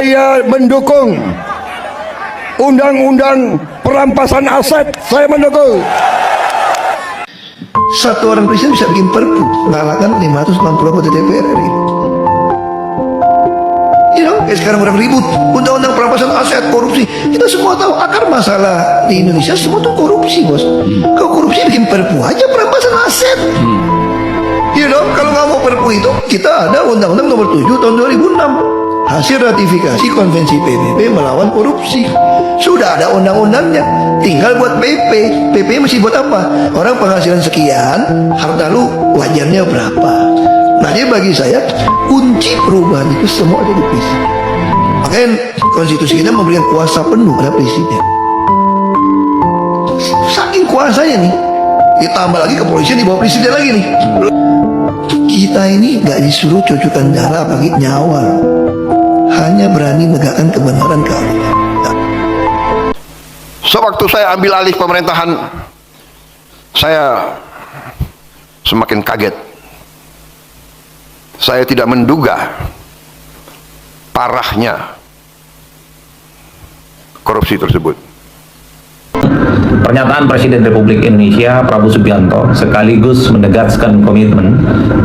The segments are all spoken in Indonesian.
Saya mendukung undang-undang perampasan aset. Saya mendukung. Satu orang presiden bisa bikin perpu mengalahkan 560 anggota DPR RI. Kayak sekarang orang ribut undang-undang perampasan aset, korupsi. Kita semua tahu akar masalah di Indonesia semua tuh korupsi, bos. Kalau korupsi bikin perpu aja perampasan aset. Kalau nggak mau perpu itu, kita ada Undang-Undang Nomor 7 Tahun 2006, hasil ratifikasi Konvensi PBB melawan korupsi. Sudah ada undang-undangnya, tinggal buat PP. PP masih buat apa? Orang penghasilan sekian, harta lu wajarnya berapa? Nah, jadi bagi saya kunci perubahan itu semua ada di presiden. Makanya konstitusi kita memberikan kuasa penuh pada presiden. Saking kuasanya nih, ditambah lagi kepolisian di bawah presiden lagi nih. Kita ini nggak disuruh cucukan darah bagi nyawa, hanya berani menegakkan kebenaran keadilan. Sewaktu saya ambil alih pemerintahan, saya semakin kaget. Saya tidak menduga parahnya korupsi tersebut. Pernyataan Presiden Republik Indonesia Prabowo Subianto sekaligus menegaskan komitmen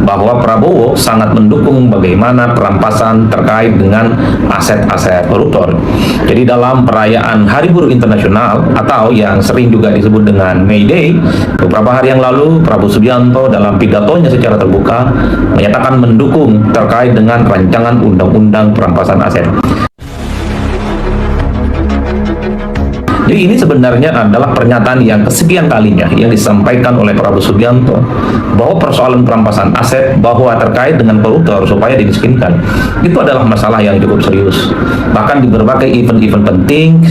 bahwa Prabowo sangat mendukung bagaimana perampasan terkait dengan aset-aset koruptor. Jadi dalam perayaan Hari Buruh Internasional atau yang sering juga disebut dengan May Day, beberapa hari yang lalu Prabowo Subianto dalam pidatonya secara terbuka menyatakan mendukung terkait dengan rancangan undang-undang perampasan aset. Jadi ini sebenarnya adalah pernyataan yang kesekian kalinya yang disampaikan oleh Prabowo Subianto bahwa persoalan perampasan aset bahwa terkait dengan koruptor supaya dimiskinkan itu adalah masalah yang cukup serius. Bahkan di berbagai event-event penting,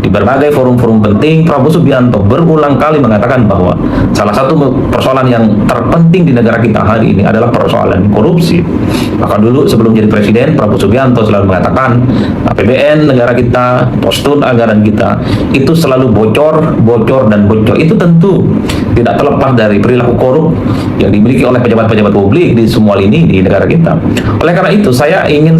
di berbagai forum-forum penting, Prabowo Subianto berulang kali mengatakan bahwa salah satu persoalan yang terpenting di negara kita hari ini adalah persoalan korupsi. Maka dulu sebelum jadi presiden, Prabowo Subianto selalu mengatakan APBN negara kita, postur anggaran kita itu selalu bocor. Itu tentu tidak terlepas dari perilaku korup yang dimiliki oleh pejabat-pejabat publik di semua lini di negara kita. Oleh karena itu, saya ingin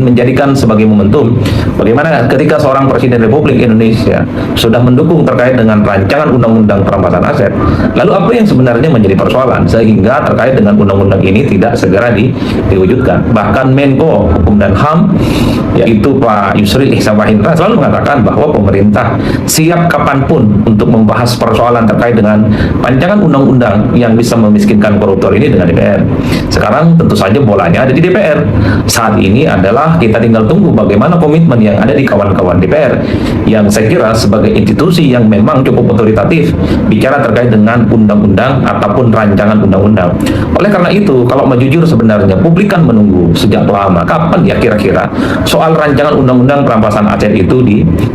menjadikan sebagai momentum bagaimana ketika seorang Presiden Republik Indonesia sudah mendukung terkait dengan rancangan undang-undang perampasan aset, lalu apa yang sebenarnya menjadi persoalan sehingga terkait dengan undang-undang ini tidak segera diwujudkan. Bahkan Menko Hukum dan HAM yaitu Pak Yusril Iza Mahendra selalu mengatakan bahwa pemerintah siap kapanpun untuk membahas persoalan terkait dengan rancangan undang-undang yang bisa memiskinkan koruptor ini dengan DPR. Sekarang tentu saja bolanya ada di DPR. Saat ini adalah kita tinggal tunggu bagaimana komitmen yang ada di kawan-kawan DPR yang saya kira sebagai institusi yang memang cukup otoritatif bicara terkait dengan undang-undang ataupun rancangan undang-undang. Oleh karena itu, kalau mau jujur sebenarnya publik kan menunggu sejak lama kapan ya kira-kira soal rancangan undang-undang perampasan aset itu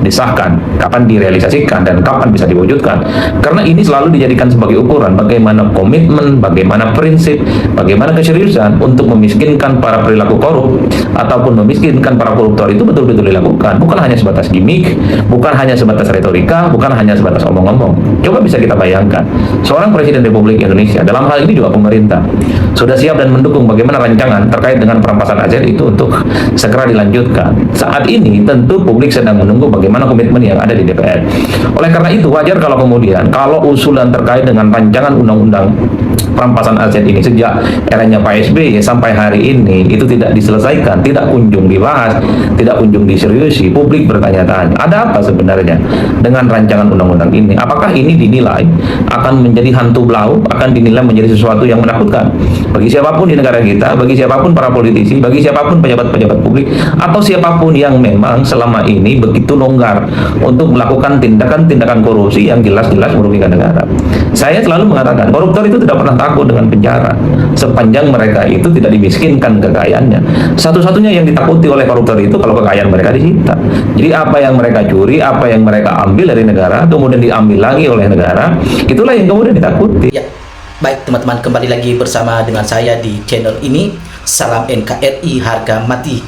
disahkan, kapan direalisasikan dan kapan bisa diwujudkan. Karena ini selalu dijadikan sebagai ukuran bagaimana komitmen, bagaimana prinsip, bagaimana keseriusan untuk memiskinkan para perilaku korup ataupun memiskinkan para koruptor itu betul-betul dilakukan, bukan hanya sebatas gimmick, bukan hanya sebatas retorika, bukan hanya sebatas omong-omong. Coba bisa kita bayangkan, seorang Presiden Republik Indonesia, dalam hal ini juga pemerintah, sudah siap dan mendukung bagaimana rancangan terkait dengan perampasan aset itu untuk segera dilanjutkan. Saat ini tentu publik sedang menunggu bagaimana komitmen yang ada di DPR. Oleh karena itu wajar kalau kemudian kalau usulan terkait dengan rancangan undang-undang perampasan aset ini sejak eranya Pak SBY sampai hari ini itu tidak diselesaikan, tidak kunjung dibahas, tidak kunjung diseriusi. Publik bertanya-tanya, ada apa sebenarnya dengan rancangan undang-undang ini? Apakah ini dinilai akan menjadi hantu blau, akan dinilai menjadi sesuatu yang menakutkan bagi siapapun di negara kita, bagi siapapun para politisi, bagi siapapun pejabat-pejabat publik, atau siapapun yang memang selama ini begitu longgar untuk melakukan tindakan-tindakan korupsi yang jelas-jelas merugikan negara. Saya selalu mengatakan koruptor itu tidak pernah takut dengan penjara sepanjang mereka itu tidak dimiskinkan kekayaannya. Satu-satunya yang ditakuti oleh koruptor itu kalau kekayaan mereka disita. Jadi apa yang mereka curi, apa yang mereka ambil dari negara kemudian diambil lagi oleh negara, itulah yang kemudian ditakuti. Ya, baik teman-teman, kembali lagi bersama dengan saya di channel ini. Salam NKRI harga mati.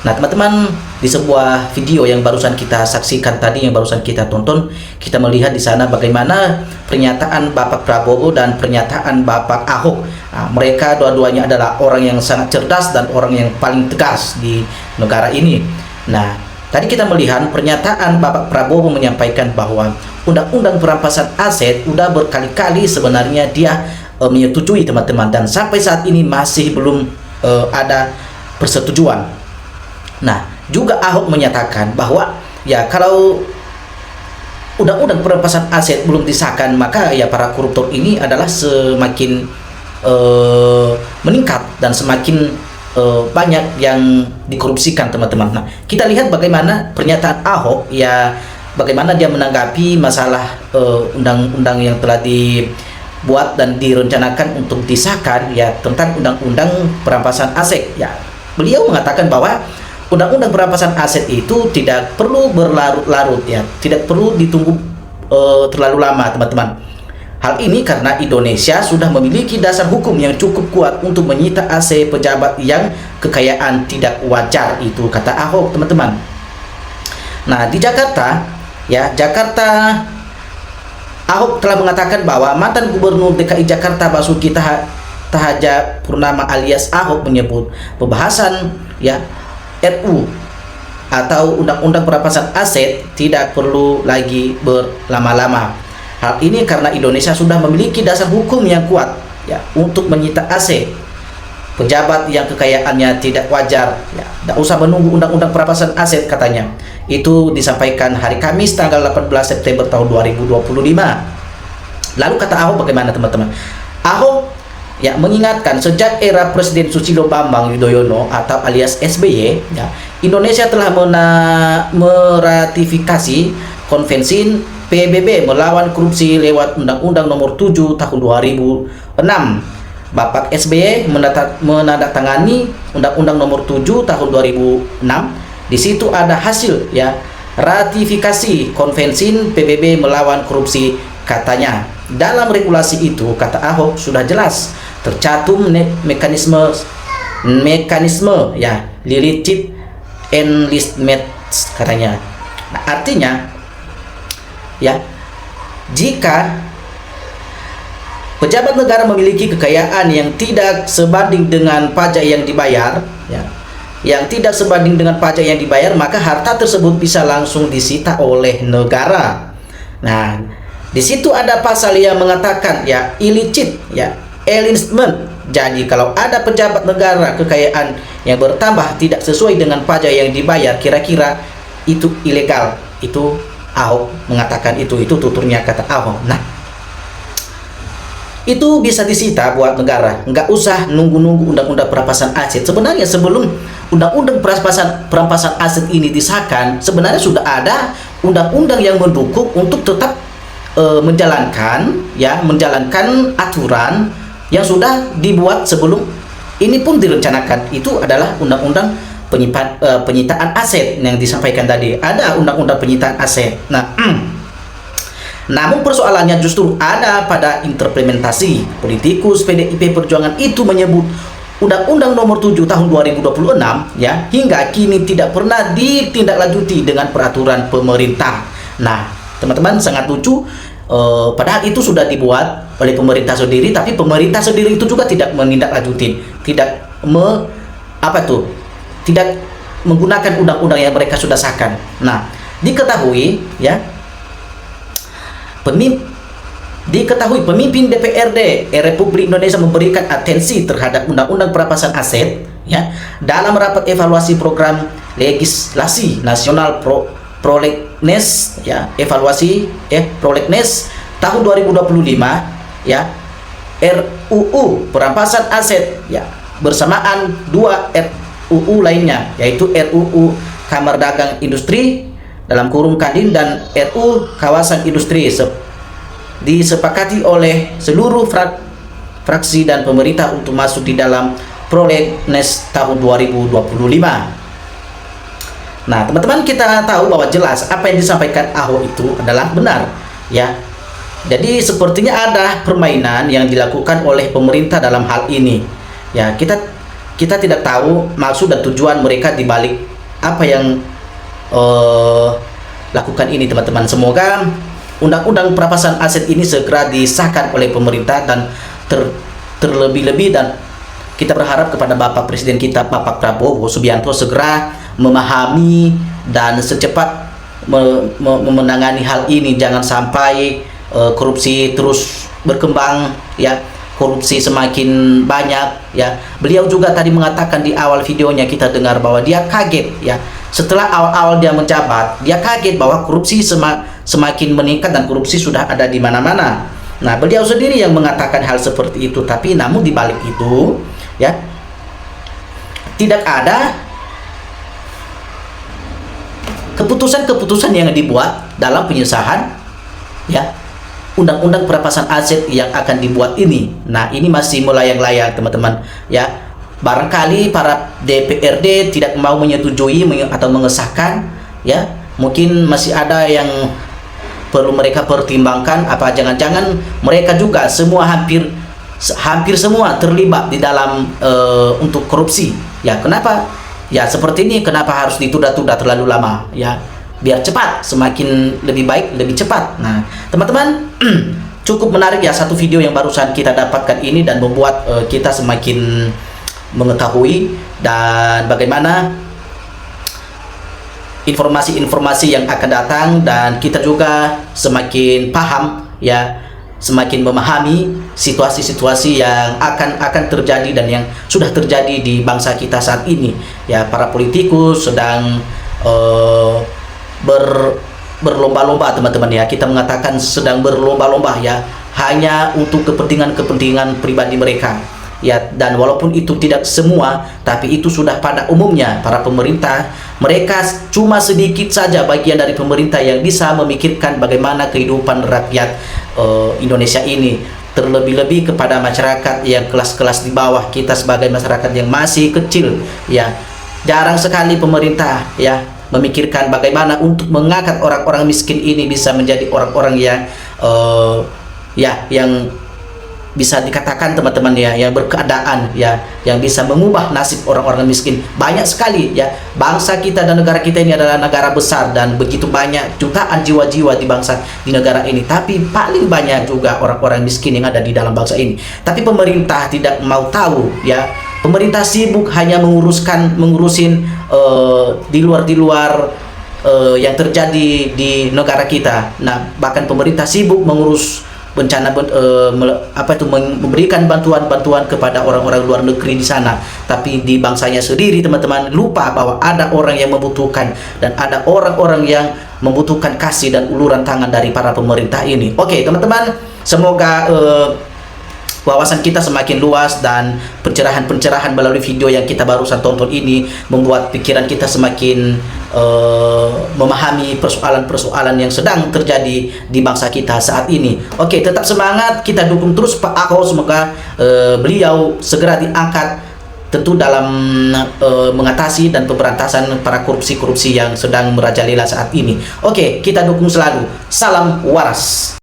Nah teman-teman, di sebuah video yang barusan kita saksikan tadi, yang barusan kita tonton, kita melihat di sana bagaimana pernyataan Bapak Prabowo dan pernyataan Bapak Ahok Nah, mereka dua-duanya adalah orang yang sangat cerdas dan orang yang paling tegas di negara ini. Nah, tadi kita melihat pernyataan Bapak Prabowo menyampaikan bahwa undang-undang perampasan aset udah berkali-kali sebenarnya dia menyetujui teman-teman, dan sampai saat ini masih belum ada persetujuan. Nah, juga Ahok menyatakan bahwa ya kalau undang-undang perampasan aset belum disahkan, maka ya para koruptor ini adalah semakin meningkat dan semakin banyak yang dikorupsikan, teman-teman. Nah, kita lihat bagaimana pernyataan Ahok, ya bagaimana dia menanggapi masalah undang-undang yang telah dibuat dan direncanakan untuk disahkan, ya tentang undang-undang perampasan aset. Ya, beliau mengatakan bahwa undang-undang perampasan aset itu tidak perlu berlarut-larut, ya, tidak perlu ditunggu terlalu lama, teman-teman. Hal ini karena Indonesia sudah memiliki dasar hukum yang cukup kuat untuk menyita aset pejabat yang kekayaan tidak wajar, itu kata Ahok, teman-teman. Nah, di Jakarta, ya Jakarta, Ahok telah mengatakan bahwa mantan Gubernur DKI Jakarta Basuki Cahayapurnama alias Ahok menyebut pembahasan ya RU atau undang-undang perampasan aset tidak perlu lagi berlama-lama. Hal ini karena Indonesia sudah memiliki dasar hukum yang kuat ya untuk menyita aset pejabat yang kekayaannya tidak wajar, ya tidak usah menunggu undang-undang perampasan aset, katanya. Itu disampaikan hari Kamis tanggal 18 September tahun 2025. Lalu kata Ahok bagaimana, teman-teman? Ahok ya mengingatkan sejak era Presiden Susilo Bambang Yudhoyono atau alias SBY, ya, Indonesia telah meratifikasi konvensi PBB melawan korupsi lewat Undang-Undang Nomor 7 Tahun 2006. Bapak SBY menandatangani Undang-Undang Nomor 7 Tahun 2006. Di situ ada hasil ya ratifikasi konvensi PBB melawan korupsi, katanya. Dalam regulasi itu, kata Ahok, sudah jelas tercantum mekanisme ya illicit enlistment, katanya. Nah, artinya ya jika pejabat negara memiliki kekayaan yang tidak sebanding dengan pajak yang dibayar, ya, yang tidak sebanding dengan pajak yang dibayar, maka harta tersebut bisa langsung disita oleh negara. Nah, di situ ada pasal yang mengatakan ya illicit ya enlistment. Jadi kalau ada pejabat negara kekayaan yang bertambah tidak sesuai dengan pajak yang dibayar, kira-kira itu ilegal. Itu Ahok mengatakan itu tuturnya, kata Ahok. Nah, itu bisa disita buat negara, nggak usah nunggu-nunggu undang-undang perampasan aset. Sebenarnya sebelum undang-undang perampasan aset ini disahkan, sebenarnya sudah ada undang-undang yang mendukung untuk tetap menjalankan aturan yang sudah dibuat sebelum ini pun direncanakan. Itu adalah undang-undang penyitaan aset yang disampaikan tadi. Ada undang-undang penyitaan aset. Nah, namun persoalannya justru ada pada implementasi. Politikus PDIP Perjuangan itu menyebut Undang-Undang Nomor 7 Tahun 2026 ya hingga kini tidak pernah ditindaklanjuti dengan peraturan pemerintah. Nah, teman-teman, sangat lucu. Padahal itu sudah dibuat oleh pemerintah sendiri, tapi pemerintah sendiri itu juga tidak menindaklanjuti, tidak tidak menggunakan undang-undang yang mereka sudah sahkan. Nah, diketahui pemimpin DPRD Republik Indonesia memberikan atensi terhadap undang-undang perampasan aset ya dalam rapat evaluasi program legislasi nasional Prolegnas ya Prolegnas tahun 2025 ya RUU perampasan aset ya bersamaan dua RUU lainnya, yaitu RUU Kamar Dagang Industri dalam kurung Kadin dan RUU Kawasan Industri, disepakati oleh seluruh fraksi dan pemerintah untuk masuk di dalam Prolegnas tahun 2025. Nah, teman-teman, kita tahu bahwa jelas apa yang disampaikan Ahok itu adalah benar ya. Jadi sepertinya ada permainan yang dilakukan oleh pemerintah dalam hal ini. Ya, kita tidak tahu maksud dan tujuan mereka di balik apa yang lakukan ini, teman-teman. Semoga undang-undang perampasan aset ini segera disahkan oleh pemerintah dan terlebih-lebih, dan kita berharap kepada Bapak Presiden kita, Bapak Prabowo Subianto, segera memahami dan secepat menangani hal ini. Jangan sampai korupsi terus berkembang, ya, korupsi semakin banyak, ya. Beliau juga tadi mengatakan di awal videonya, kita dengar bahwa dia kaget, ya, setelah awal-awal dia menjabat, dia kaget bahwa korupsi semakin meningkat dan korupsi sudah ada di mana-mana. Nah, beliau sendiri yang mengatakan hal seperti itu, tapi namun di balik itu, ya, tidak ada keputusan-keputusan yang dibuat dalam penyesahan, ya, undang-undang perampasan aset yang akan dibuat ini. Nah, ini masih melayang-layang, teman-teman, ya. Barangkali para DPRD tidak mau menyetujui atau mengesahkan, ya. Mungkin masih ada yang perlu mereka pertimbangkan. Apa jangan-jangan mereka juga semua hampir semua terlibat di dalam untuk korupsi. Ya, kenapa? Ya, seperti ini kenapa harus ditunda-tunda terlalu lama, ya? Biar cepat, semakin lebih baik, lebih cepat. Nah, teman-teman, cukup menarik ya satu video yang barusan kita dapatkan ini, dan membuat kita semakin mengetahui dan bagaimana informasi-informasi yang akan datang, dan kita juga semakin paham, ya, semakin memahami situasi-situasi yang akan terjadi dan yang sudah terjadi di bangsa kita saat ini. Ya, para politikus sedang berlomba-lomba, teman-teman, ya. Kita mengatakan sedang berlomba-lomba, ya, hanya untuk kepentingan pribadi mereka, ya. Dan walaupun itu tidak semua, tapi itu sudah pada umumnya para pemerintah, mereka cuma sedikit saja bagian dari pemerintah yang bisa memikirkan bagaimana kehidupan rakyat Indonesia ini, terlebih-lebih kepada masyarakat yang kelas-kelas di bawah, kita sebagai masyarakat yang masih kecil, ya. Jarang sekali pemerintah, ya, memikirkan bagaimana untuk mengangkat orang-orang miskin ini bisa menjadi orang-orang yang yang bisa dikatakan, teman-teman, ya, yang berkeadaan, ya, yang bisa mengubah nasib orang-orang miskin. Banyak sekali, ya, bangsa kita dan negara kita ini adalah negara besar, dan begitu banyak jutaan jiwa-jiwa di negara ini, tapi paling banyak juga orang-orang miskin yang ada di dalam bangsa ini. Tapi pemerintah tidak mau tahu, ya. Pemerintah sibuk hanya mengurusin di luar yang terjadi di negara kita. Nah, bahkan pemerintah sibuk mengurus bencana, memberikan bantuan-bantuan kepada orang-orang luar negeri di sana, tapi di bangsanya sendiri, teman-teman, lupa bahwa ada orang yang membutuhkan, dan ada orang-orang yang membutuhkan kasih dan uluran tangan dari para pemerintah ini. Oke, teman-teman, semoga wawasan kita semakin luas, dan pencerahan-pencerahan melalui video yang kita barusan tonton ini membuat pikiran kita semakin memahami persoalan-persoalan yang sedang terjadi di bangsa kita saat ini. Oke, tetap semangat, kita dukung terus Pak Ahok, semoga beliau segera diangkat, tentu dalam mengatasi dan pemberantasan para korupsi-korupsi yang sedang merajalela saat ini. Oke, kita dukung selalu. Salam waras.